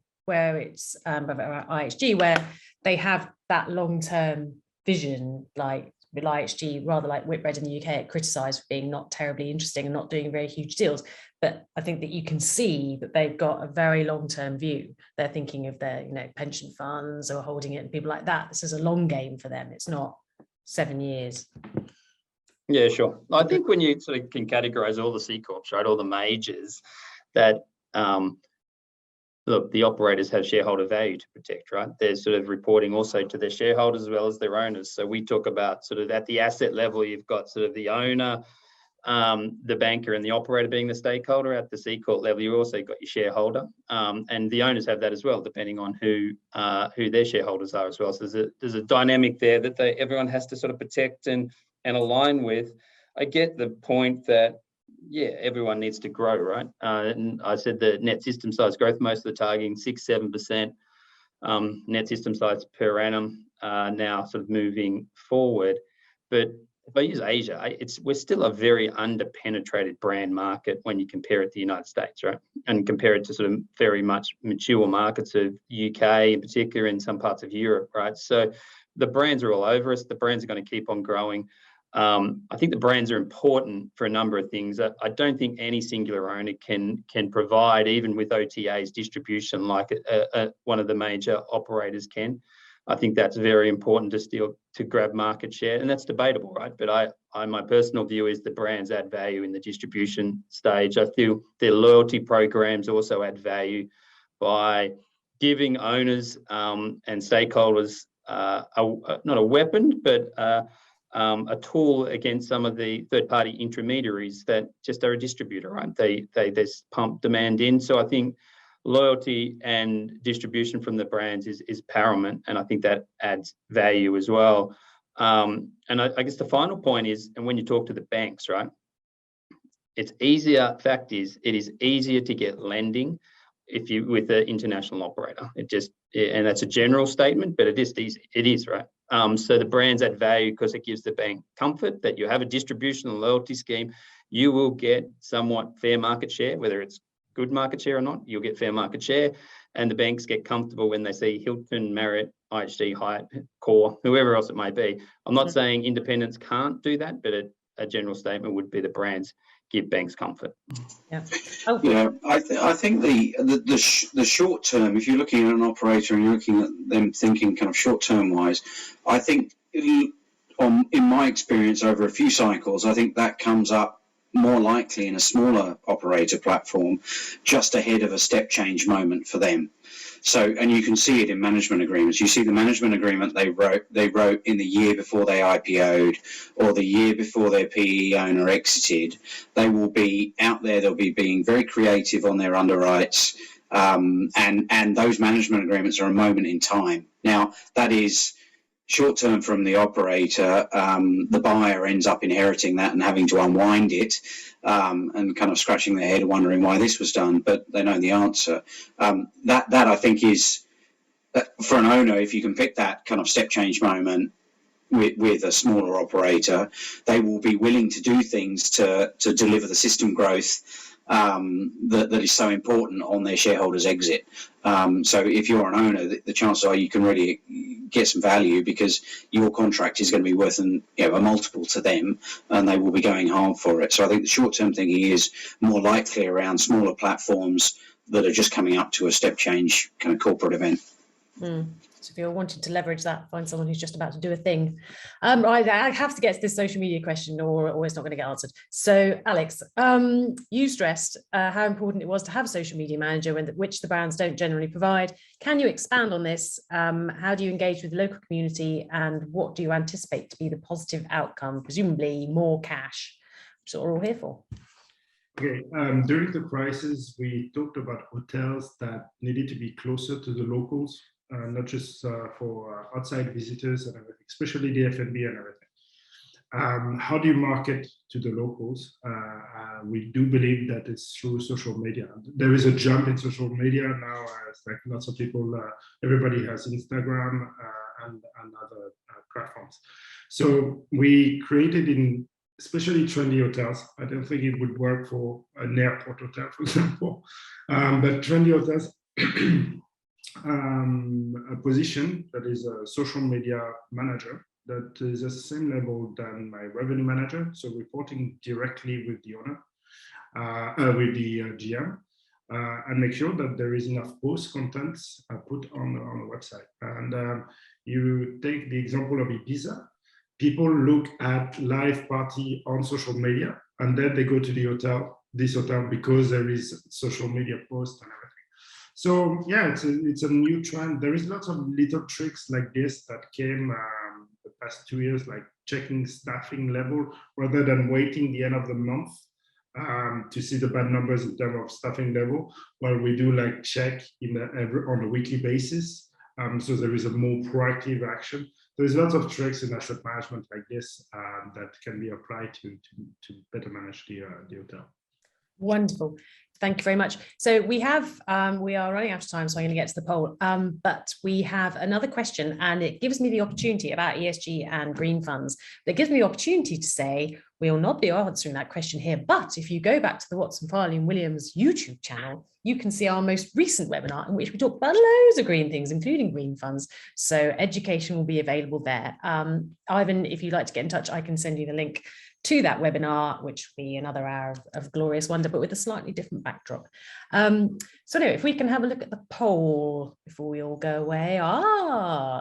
it's IHG, where they have that long term vision, like with IHG, rather like Whitbread in the UK, criticised for being not terribly interesting and not doing very huge deals. But I think that you can see that they've got a very long-term view. They're thinking of their, pension funds or holding it and people like that. This is a long game for them. It's not 7 years. Yeah, sure. I think when you sort of can categorize all the C Corps, right, all the majors, that look, the operators have shareholder value to protect, right? They're sort of reporting also to their shareholders as well as their owners. So we talk about sort of at the asset level, you've got sort of the owner, the banker and the operator being the stakeholder. At the C Corp level, you also got your shareholder, and the owners have that as well, depending on who their shareholders are as well. So there's a dynamic there that everyone has to sort of protect and align with. I get the point that, yeah, everyone needs to grow, right? And I said the net system size growth, most of the targeting 6-7% net system size per annum now sort of moving forward. But if I use Asia, we're still a very under-penetrated brand market when you compare it to the United States, right? And compare it to sort of very much mature markets of UK in particular, in some parts of Europe, right? So the brands are all over us. The brands are going to keep on growing. I think the brands are important for a number of things. I don't think any singular owner can provide, even with OTA's distribution, like one of the major operators can. I think that's very important to grab market share, and that's debatable, right? But my personal view is the brands add value in the distribution stage. I feel their loyalty programs also add value by giving owners and stakeholders not a weapon, but a tool against some of the third-party intermediaries that just are a distributor, right? They pump demand in. So I think loyalty and distribution from the brands is paramount, and I think that adds value as well. And I guess the final point is, and when you talk to the banks, right, it's easier. Fact is, it is easier to get lending with an international operator. And that's a general statement, but it is easy. It is, right? So the brands add value because it gives the bank comfort that you have a distribution and loyalty scheme. You will get somewhat fair market share, whether it's good market share or not, you'll get fair market share. And the banks get comfortable when they see Hilton, Marriott, IHG, Hyatt, Core, whoever else it may be. I'm not saying independents can't do that, but a general statement would be the brands give banks comfort. Yeah. I think the short term, if you're looking at an operator and you're looking at them thinking kind of short term wise, I think in my experience over a few cycles, I think that comes up more likely in a smaller operator platform, just ahead of a step change moment for them. So, and you can see it in management agreements. You see the management agreement they wrote in the year before they IPO'd or the year before their PE owner exited. They will be out there. They'll be being very creative on their underwrites, and those management agreements are a moment in time. Now, that is short term from the operator. The buyer ends up inheriting that and having to unwind it, and kind of scratching their head wondering why this was done, but they know the answer. That I think is, for an owner, if you can pick that kind of step change moment with a smaller operator, they will be willing to do things to deliver the system growth that is so important on their shareholders' exit. So if you're an owner, the chances are you can really get some value because your contract is going to be worth a multiple to them, and they will be going hard for it. So I think the short-term thinking is more likely around smaller platforms that are just coming up to a step change kind of corporate event. So if you're wanting to leverage that, find someone who's just about to do a thing. I have to get to this social media question or it's not going to get answered. So Alex, you stressed how important it was to have a social media manager, which the brands don't generally provide. Can you expand on this? How do you engage with the local community, and what do you anticipate to be the positive outcome? Presumably more cash, which is what we're all here for. Okay, during the crisis, we talked about hotels that needed to be closer to the locals. not just for outside visitors and everything, especially the F&B and everything. How do you market to the locals? We do believe that it's through social media. There is a jump in social media now. It's like lots of people, everybody has Instagram and other platforms. So we created in especially trendy hotels. I don't think it would work for an airport hotel, for example, but trendy hotels, a position that is a social media manager that is the same level than my revenue manager, so reporting directly with the owner, with the GM, and make sure that there is enough post contents put on the website. And you take the example of Ibiza. People look at live party on social media, and then they go to the hotel, this hotel, because there is social media post and everything. So yeah, it's a new trend. There is lots of little tricks like this that came the past 2 years, like checking staffing level rather than waiting the end of the month to see the bad numbers in terms of staffing level. While we do like check on a weekly basis, so there is a more proactive action. There's lots of tricks in asset management like this that can be applied to better manage the hotel. Wonderful. Thank you very much. So we are running out of time, so I'm going to get to the poll. But we have another question, and it gives me the opportunity about ESG and green funds. It gives me the opportunity to say we will not be answering that question here. But if you go back to the Watson, Farley and Williams YouTube channel, you can see our most recent webinar in which we talk about loads of green things, including green funds. So education will be available there. Ivan, if you'd like to get in touch, I can send you the link to that webinar, which will be another hour of glorious wonder, but with a slightly different backdrop. So anyway, if we can have a look at the poll before we all go away.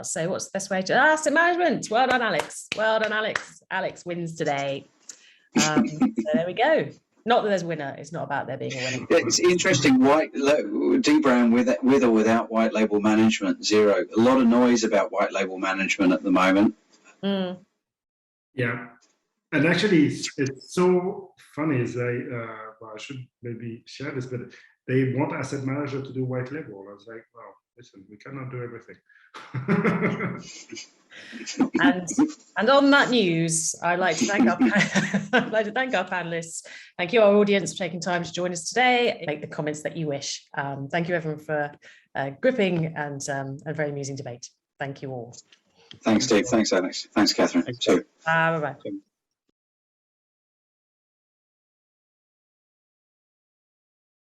So what's the best way to asset management? Well done, Alex. Well done, Alex. Alex wins today. So there we go. Not that there's a winner. It's not about there being a winner. It's interesting. D brand with or without white label management, 0. A lot of noise about white label management at the moment. Yeah. And actually, it's so funny. Well, I should maybe share this, but they want asset manager to do white label. I was like, well, listen, we cannot do everything. and on that news, I'd like to thank our panelists. Thank you, our audience, for taking time to join us today. Make the comments that you wish. Thank you, everyone, for gripping and a very amusing debate. Thank you all. Thanks, Steve. Thanks, Alex. Thanks, Catherine. Thanks. Bye-bye.